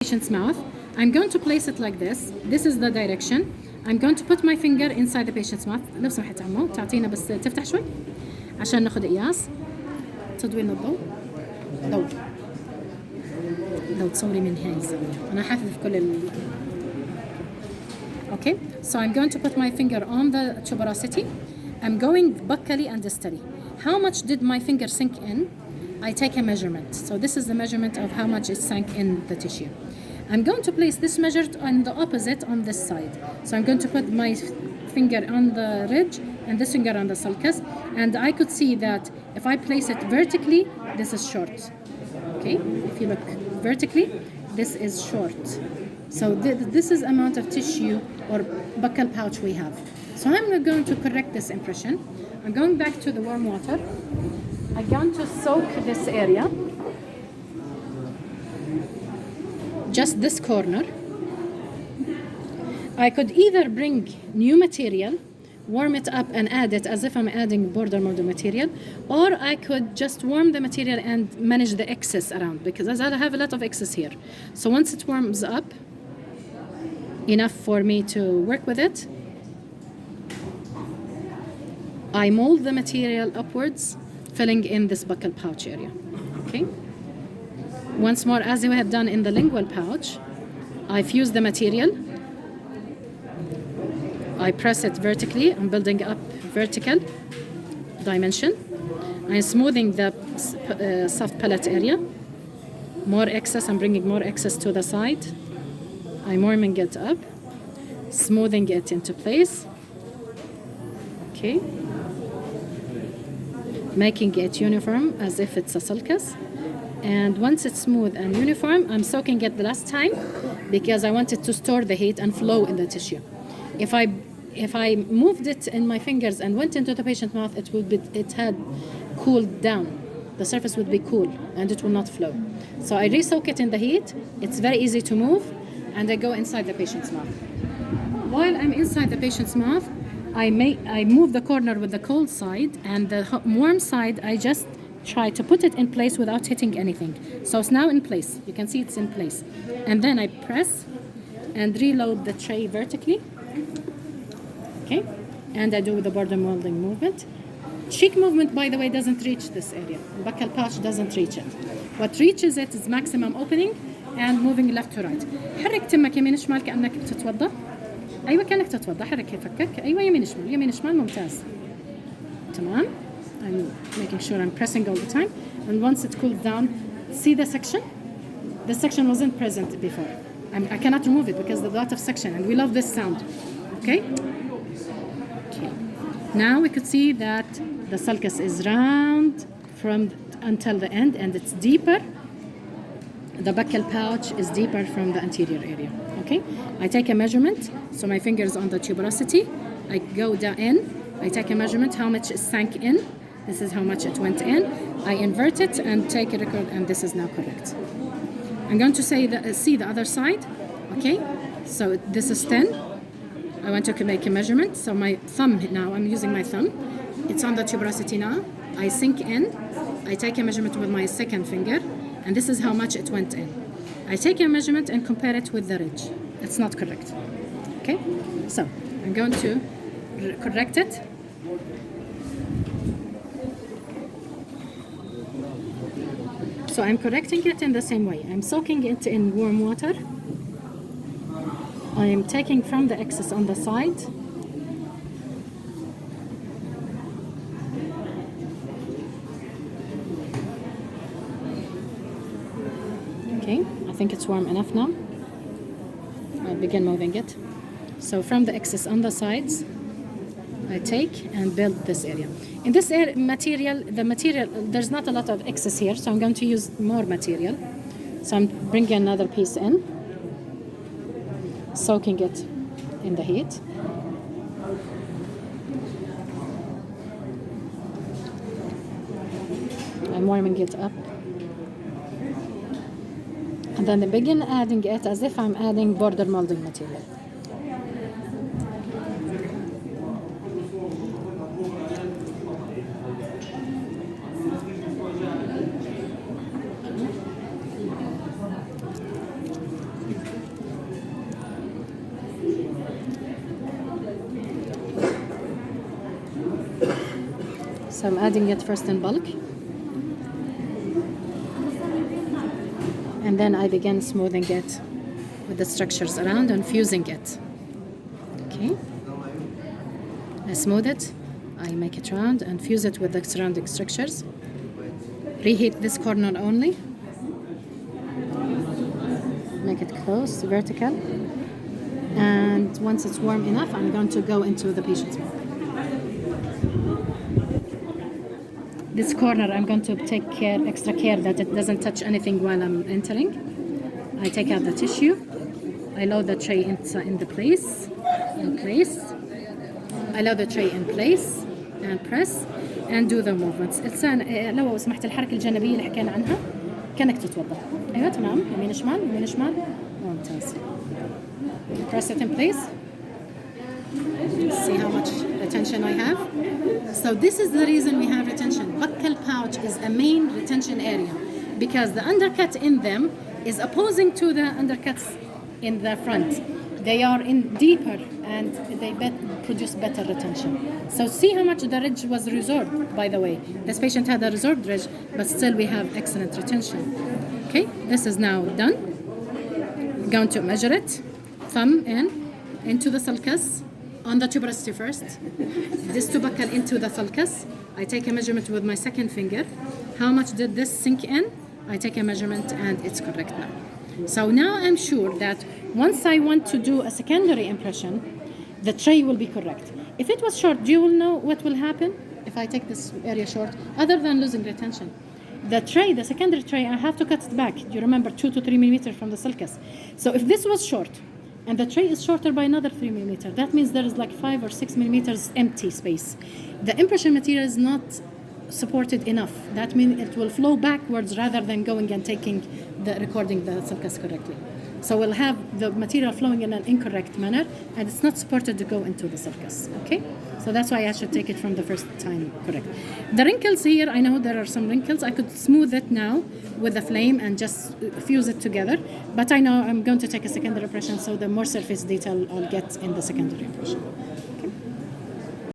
patient's mouth. I'm going to place it like this. This is the direction. I'm going to put my finger inside the patient's mouth. لو سمحت عمو تعطينا بس تفتح شوي عشان ناخد قياس. تضوي لنا الضوء. ضوء. لو تصوري من هاي الزاوية. أنا حافظ في كل Okay, so I'm going to put my finger on the tuberosity. I'm going buccally and distally. How much did my finger sink in? I take a measurement. So this is the measurement of how much it sank in the tissue. I'm going to place this measured on the opposite on this side. So I'm going to put my finger on the ridge and this finger on the sulcus. And I could see that if I place it vertically, this is short. Okay, if you look vertically, this is short. So this is amount of tissue or buccal pouch we have. So I'm going to correct this impression. I'm going back to the warm water. I'm going to soak this area. Just this corner. I could either bring new material, warm it up and add it as if I'm adding border molding material, or I could just warm the material and manage the excess around, because as I have a lot of excess here. So once it warms up, enough for me to work with it, I mold the material upwards, filling in this buccal pouch area. Okay. Once more, as we have done in the lingual pouch, I fuse the material. I press it vertically. I'm building up vertical dimension. I'm smoothing the soft palate area. More excess, I'm bringing more excess to the side. I'm warming it up, smoothing it into place. Okay. Making it uniform as if it's a sulcus. And once it's smooth and uniform, I'm soaking it the last time because I want it to store the heat and flow in the tissue. If I moved it in my fingers and went into the patient's mouth, it had cooled down. The surface would be cool and it will not flow. So I re-soak it in the heat. It's very easy to move, and I go inside the patient's mouth. While I'm inside the patient's mouth, I move the corner with the cold side, and the warm side I just try to put it in place without hitting anything. So it's now in place. You can see it's in place. And then I press and reload the tray vertically. Okay, and I do the border molding movement. Cheek movement, by the way, doesn't reach this area. The buccal pouch doesn't reach it. What reaches it is maximum opening and moving left to right. حرك تمك يمين شمال كأنك بتتوضأ. أيوة كأنك تتوضأ. حرك فكك. أيوة يمين شمال يمين شمال ممتاز. تمام. I'm making sure I'm pressing all the time. And once it cools down, see the section? This section wasn't present before. I cannot remove it because there's a lot of section, and we love this sound. Okay? Okay. Now we could see that the sulcus is round until the end, and it's deeper. The buccal pouch is deeper from the anterior area. Okay? I take a measurement, so my finger's on the tuberosity. I go down in. I take a measurement how much it sank in. This is how much it went in. I invert it and take a record, and this is now correct. I'm going to see the other side. Okay, so this is thin. I want to make a measurement. So my thumb now, I'm using my thumb. It's on the tuberosity now. I sink in. I take a measurement with my second finger, and this is how much it went in. I take a measurement and compare it with the ridge. It's not correct. Okay, so I'm going to correct it. So I'm correcting it in the same way. I'm soaking it in warm water. I am taking from the excess on the side. Okay, I think it's warm enough now. I'll begin moving it. So from the excess on the sides, I take and build this area. In this the material, there's not a lot of excess here, so I'm going to use more material. So I'm bringing another piece in, soaking it in the heat. I'm warming it up. And then I begin adding it as if I'm adding border molding material. So I'm adding it first in bulk. And then I begin smoothing it with the structures around and fusing it. Okay. I smooth it, I make it round and fuse it with the surrounding structures. Reheat this corner only. Make it close, vertical. And once it's warm enough, I'm going to go into the patient's mouth. This corner, I'm going to take extra care that it doesn't touch anything while I'm entering. I take out the tissue. I load the tray in place. I load the tray in place and press and do the movements. لو سمحت الحركة الجانبية اللي حكينا عنها كأنك تتوضأ. أيوة تمام. يمين شمال يمين شمال. ممتاز. Press it in place. See how much retention I have. So this is the reason we have retention. Buccal pouch is a main retention area because the undercut in them is opposing to the undercuts in the front. They are in deeper and they produce better retention. So see how much the ridge was resorbed, by the way. This patient had a resorbed ridge, but still we have excellent retention. Okay, this is now done. I'm going to measure it. Thumb into the sulcus. On the tuberosity first, disto-buccal into the sulcus. I take a measurement with my second finger. How much did this sink in? I take a measurement and it's correct now. So now I'm sure that once I want to do a secondary impression, the tray will be correct. If it was short, do you know what will happen if I take this area short, other than losing retention? The tray, the secondary tray, I have to cut it back. You remember 2 to 3 millimeters from the sulcus. So if this was short, and the tray is shorter by another 3 millimeters. That means there is like 5 or 6 millimeters empty space. The impression material is not supported enough. That means it will flow backwards rather than going and recording the sulcus correctly. So we'll have the material flowing in an incorrect manner, and it's not supported to go into the sulcus. Okay? So that's why I should take it from the first time correct. The wrinkles here, I know there are some wrinkles. I could smooth it now with the flame and just fuse it together. But I know I'm going to take a secondary impression, so the more surface detail I'll get in the secondary impression.